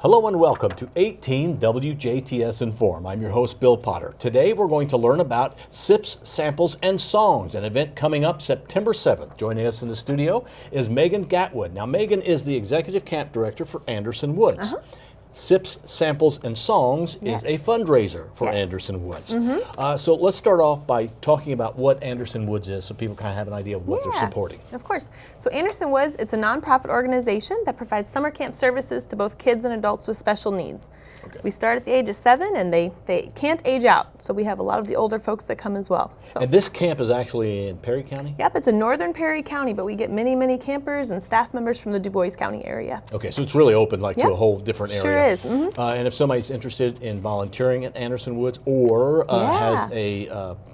Hello and welcome to 18 WJTS in.form. I'm your host, Bill Potter. Today we're going to learn about Sips, Samples, and Songs, an event coming up September 7th. Joining us in the studio is Megan Gatwood. Now, Megan is the Executive Camp Director for Anderson Woods. Sips, Samples, and Songs is a fundraiser for Anderson Woods. So let's start off by talking about what Anderson Woods is so people kind of have an idea of what they're supporting. Of course. So Anderson Woods, it's a nonprofit organization that provides summer camp services to both kids and adults with special needs. We start at the age of 7 and they can't age out. So we have a lot of the older folks that come as well. So. And this camp is actually in Perry County? Yep, it's in northern Perry County, but we get many campers and staff members from the Du Bois County area. Okay, so it's really open to a whole different area. Sure is. And if somebody's interested in volunteering at Anderson Woods or has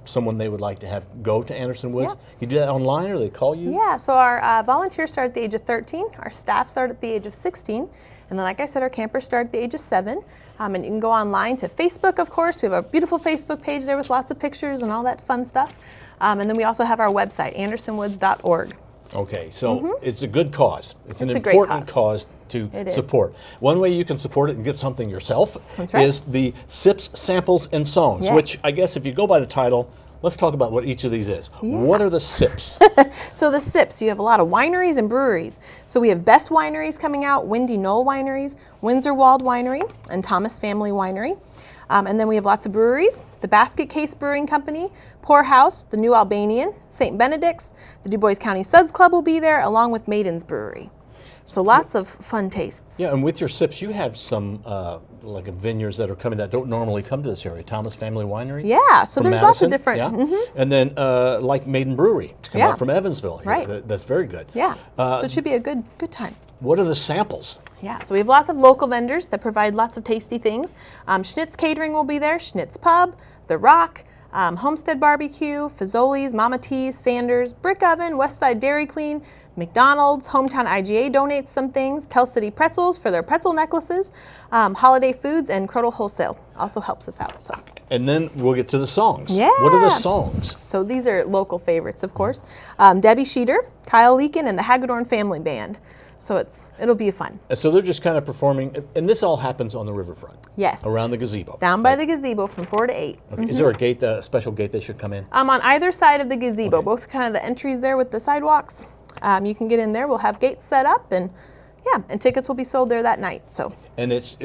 someone they would like to have go to Anderson Woods, you do that online or they call you? Yeah, so our volunteers start at the age of 13, our staff start at the age of 16, and then like I said, our campers start at the age of 7. And you can go online to Facebook, of course. We have a beautiful Facebook page there with lots of pictures and all that fun stuff. And then we also have our website, andersonwoods.org. Okay, so it's a good cause. It's an important cause to support. One way you can support it and get something yourself is the Sips, Samples, and Songs, which I guess if you go by the title, let's talk about what each of these is. What are the Sips? So the Sips, you have a lot of wineries and breweries. So we have Best Wineries coming out, Windy Knoll Wineries, Windsor Walled Winery, and Thomas Family Winery. And then we have lots of breweries, the Basket Case Brewing Company, Poorhouse, the New Albanian, St. Benedict's, the Du Bois County Suds Club will be there, along with Maiden's Brewery. So lots of fun tastes. Yeah, and with your Sips, you have some like vineyards that are coming that don't normally come to this area. Thomas Family Winery. Yeah, so there's Madison, lots of different. And then like Maiden Brewery, coming out from Evansville. Here. Right. That's very good. Yeah, so it should be a good time. What are the samples? Yeah, so we have lots of local vendors that provide lots of tasty things. Schnitz Catering will be there, Schnitz Pub, The Rock, Homestead Barbecue, Fazoli's, Mama T's, Sanders, Brick Oven, Westside Dairy Queen, McDonald's, Hometown IGA donates some things, Tell City Pretzels for their pretzel necklaces, Holiday Foods, and Crotal Wholesale also helps us out. So. And then we'll get to the songs. Yeah. What are the songs? So these are local favorites, of course. Debbie Sheeter, Kyle Leakin, and the Hagedorn Family Band. So it'll be fun. So they're just kind of performing, and this all happens on the riverfront? Yes. Around the gazebo? Down by the gazebo from 4 to 8. Okay. Is there a gate, a special gate they should come in? On either side of the gazebo, both kind of the entries there with the sidewalks. You can get in there. We'll have gates set up, and tickets will be sold there that night. So. And it's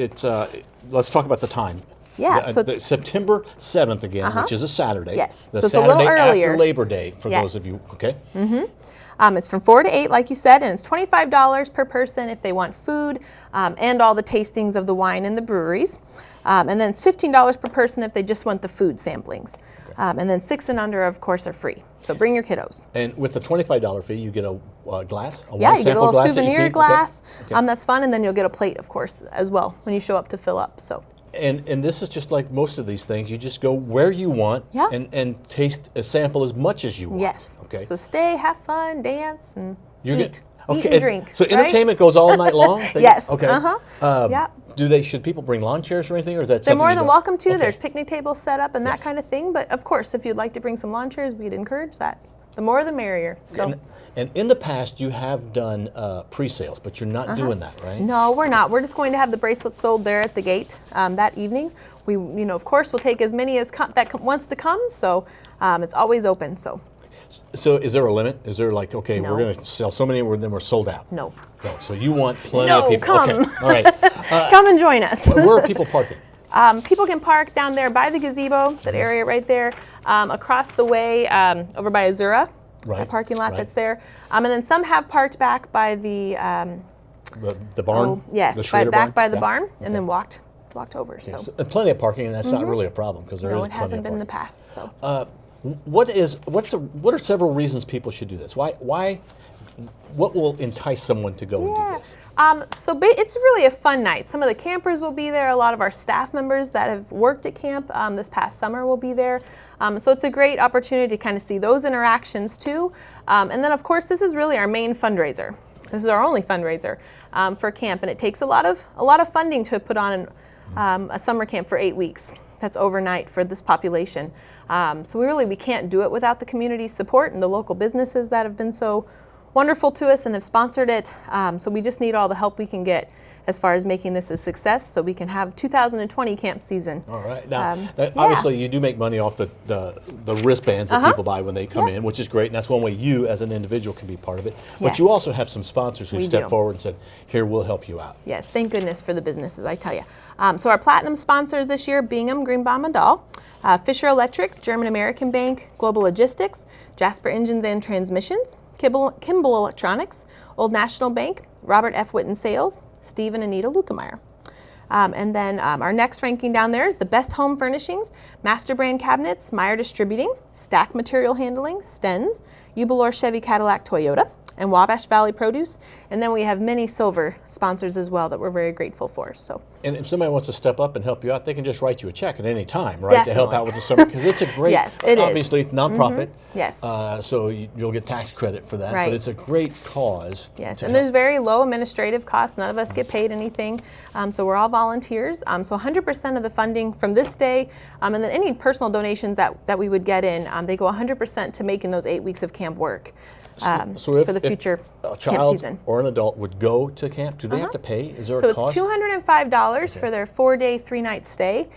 let's talk about the time. Yeah, so it's September 7th again, which is a Saturday. Yes, the so it's Saturday a little earlier. After Labor Day for those of you, okay? It's from 4 to 8, like you said, and it's $25 per person if they want food and all the tastings of the wine in the breweries. And then it's $15 per person if they just want the food samplings. And then 6 and under, of course, are free. So bring your kiddos. And with the $25 fee, you get a glass, a yeah, wine you sample get a little glass souvenir glass. Okay. That's fun, and then you'll get a plate, of course, as well when you show up to fill up. So. And this is just like most of these things. You just go where you want and taste a sample as much as you want. Yes. Okay. So stay, have fun, dance, and eat. Okay. Eat and drink. So entertainment goes all night long? Yes. Okay. Should people bring lawn chairs or anything, or is that They're something more than welcome to. Okay. There's picnic tables set up and that kind of thing. But of course, if you'd like to bring some lawn chairs, we'd encourage that. The more, the merrier. So. And in the past, you have done pre-sales, but you're not doing that, right? No, we're not. We're just going to have the bracelets sold there at the gate that evening. We, of course, will take as many as that wants to come. So it's always open. So is there a limit? Is there like, okay, we're going to sell so many, then we're sold out? No. So you want plenty of people. Come. Okay. All right. Come and join us. Where are people parking? People can park down there by the gazebo, that area right there, across the way over by Azura, that parking lot that's there. And then some have parked back by the barn? Yes, back by the barn, and then walked over. So. And plenty of parking, and that's not really a problem because there is it hasn't been in the past. So. What are several reasons people should do this? Why? What will entice someone to go and do this? It's really a fun night. Some of the campers will be there. A lot of our staff members that have worked at camp this past summer will be there. So it's a great opportunity to kind of see those interactions too. And then of course this is really our main fundraiser. This is our only fundraiser for camp, and it takes a lot of funding to put on a summer camp for 8 weeks. That's overnight for this population. So we can't do it without the community support and the local businesses that have been so wonderful to us and have sponsored it. So we just need all the help we can get. as far as making this a success so we can have 2020 camp season. All right. Now, obviously, you do make money off the wristbands that people buy when they come in, which is great. And that's one way you, as an individual, can be part of it. But you also have some sponsors who stepped forward and said, here, we'll help you out. Yes, thank goodness for the businesses, I tell you. So our platinum sponsors this year, Bingham, Greenbaum and Dahl, Fisher Electric, German American Bank, Global Logistics, Jasper Engines and Transmissions, Kimball Electronics, Old National Bank, Robert F. Witten Sales, Steve and Anita Lukemeyer. And then our next ranking down there is the Best Home Furnishings, Master Brand Cabinets, Meyer Distributing, Stack Material Handling, Stens, Ubalor Chevy Cadillac Toyota, and Wabash Valley Produce. And then we have many silver sponsors as well that we're very grateful for. So. And if somebody wants to step up and help you out, they can just write you a check at any time, right? Definitely. To help out with the summer, because it's a great, obviously, nonprofit. Yes. So you'll get tax credit for that, but it's a great cause. Yes, and there's very low administrative costs. None of us get paid anything, so we're all volunteers. So 100% of the funding from this day, and then any personal donations that we would get in, they go 100% to making those 8 weeks of camp work. So for the future a camp season. Or an adult would go to camp, do they have to pay? Is there so a cost? It's $205 for their 4-day, 3-night stay,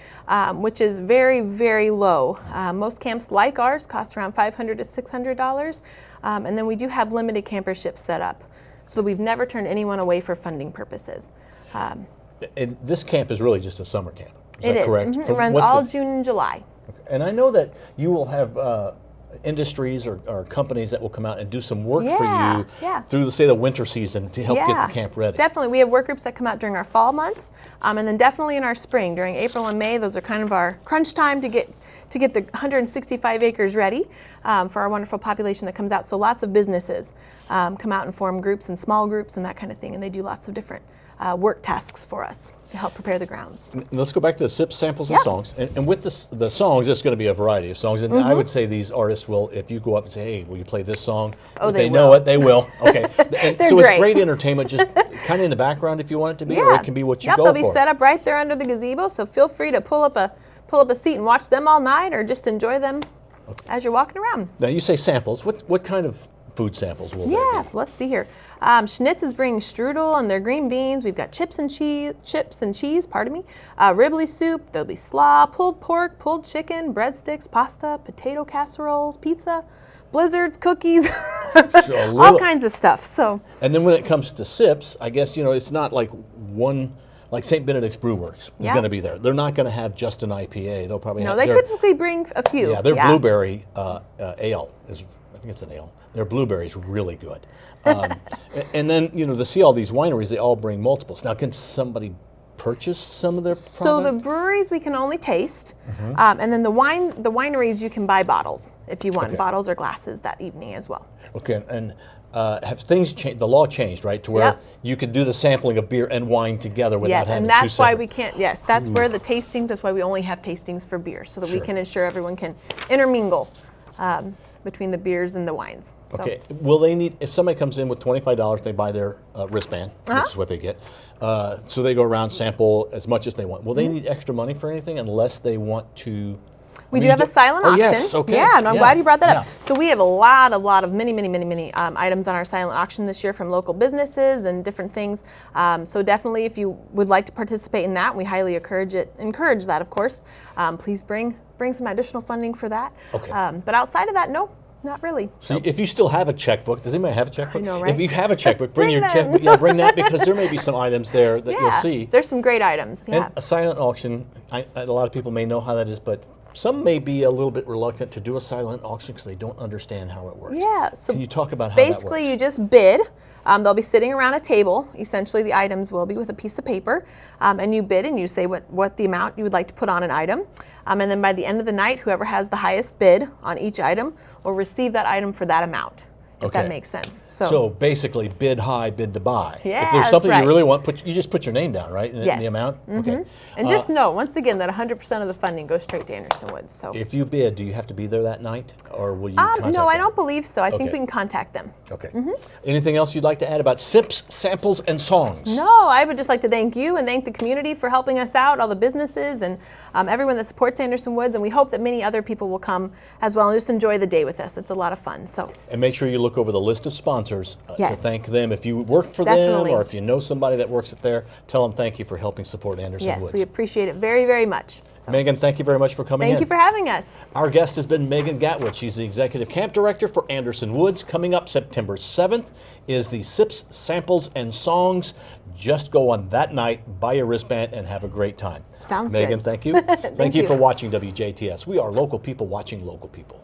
which is very, very low. Most camps like ours cost around $500 to $600, and then we do have limited camperships set up, so we've never turned anyone away for funding purposes. And this camp is really just a summer camp. Is that is. correct? It runs all June and July. And I know that you will have industries or companies that will come out and do some work for you through, say, the winter season to help get the camp ready. Definitely. We have work groups that come out during our fall months, and then definitely in our spring. During April and May, those are kind of our crunch time to get the 165 acres ready for our wonderful population that comes out. So lots of businesses come out and form groups and small groups and that kind of thing, and they do lots of different work tasks for us to help prepare the grounds. Let's go back to the SIP samples and songs. And with the songs, it's going to be a variety of songs. And I would say these artists will, if you go up and say, hey, will you play this song? Oh, if they know it, they will. Okay. And so great. it's great entertainment, just kind of in the background if you want it to be, or it can be what you go for. They'll be set up right there under the gazebo, so feel free to pull up a seat and watch them all night, or just enjoy them as you're walking around. Now you say samples. What kind of food samples will there be? So let's see here. Schnitz is bringing strudel and their green beans. We've got chips and cheese, Ribley soup. There'll be slaw, pulled pork, pulled chicken, breadsticks, pasta, potato casseroles, pizza, blizzards, cookies, all kinds of stuff. So. And then when it comes to sips, I guess it's not like one. Like St. Benedict's Brew Works is going to be there. They're not going to have just an IPA. They'll probably have. No, they typically bring a few. Yeah, their blueberry ale is. I think it's an ale. Their blueberry is really good. And then to see all these wineries, they all bring multiples. Now, can somebody purchase some of their product? So the breweries we can only taste, and then the wineries you can buy bottles if you want bottles or glasses that evening as well. Okay, and have things changed? The law changed, right, to where you could do the sampling of beer and wine together without having and that's why we can't. Yes, that's where the tastings. That's why we only have tastings for beer, so that we can ensure everyone can intermingle between the beers and the wines. So. Okay. Will they need, if somebody comes in with $25, they buy their wristband, which is what they get. So they go around, sample as much as they want. Will they need extra money for anything unless they want to? We do have a silent auction. Yes, okay. Yeah, and I'm glad you brought that up. So we have a lot of many items on our silent auction this year from local businesses and different things. So definitely, if you would like to participate in that, we highly encourage that, of course. Please bring some additional funding for that. Okay. But outside of that, no. Not really. So if you still have a checkbook, does anybody have a checkbook? I know, right? If you have a checkbook, bring your checkbook. Yeah, bring that, because there may be some items there that you'll see. There's some great items. Yeah. And a silent auction, a lot of people may know how that is, but some may be a little bit reluctant to do a silent auction because they don't understand how it works. Yeah. So can you talk about how that works? Basically, you just bid. They'll be sitting around a table. Essentially, the items will be with a piece of paper, and you bid and you say what the amount you would like to put on an item. And then by the end of the night, whoever has the highest bid on each item will receive that item for that amount, if that makes sense. So basically, bid high, bid to buy. Yeah, if there's something you really want, you just put your name down, right? In the amount? Okay. And just know, once again, that 100% of the funding goes straight to Anderson Woods. So if you bid, do you have to be there that night, or will you contact them? No, I don't believe so. I think we can contact them. Okay. Anything else you'd like to add about SIPs, samples, and songs? No, I would just like to thank you and thank the community for helping us out, all the businesses and everyone that supports Anderson Woods, and we hope that many other people will come as well and just enjoy the day with us. It's a lot of fun. So. And make sure you look look over the list of sponsors to Yes. thank them. If you work for Definitely. them or if you know somebody that works it there, tell them thank you for helping support Anderson Yes, Woods. we appreciate it very, very much. So, Megan, thank you very much for coming in. thank you for having us. Our guest has been Megan Gatwood. She's the Executive Camp Director for Anderson Woods. Coming up September 7th is the Sips, Samples, and Songs. Just go on that night, buy your wristband, and have a great time. Sounds Megan, good. thank you. Thank you you. for watching WJTS. We are local people watching local people.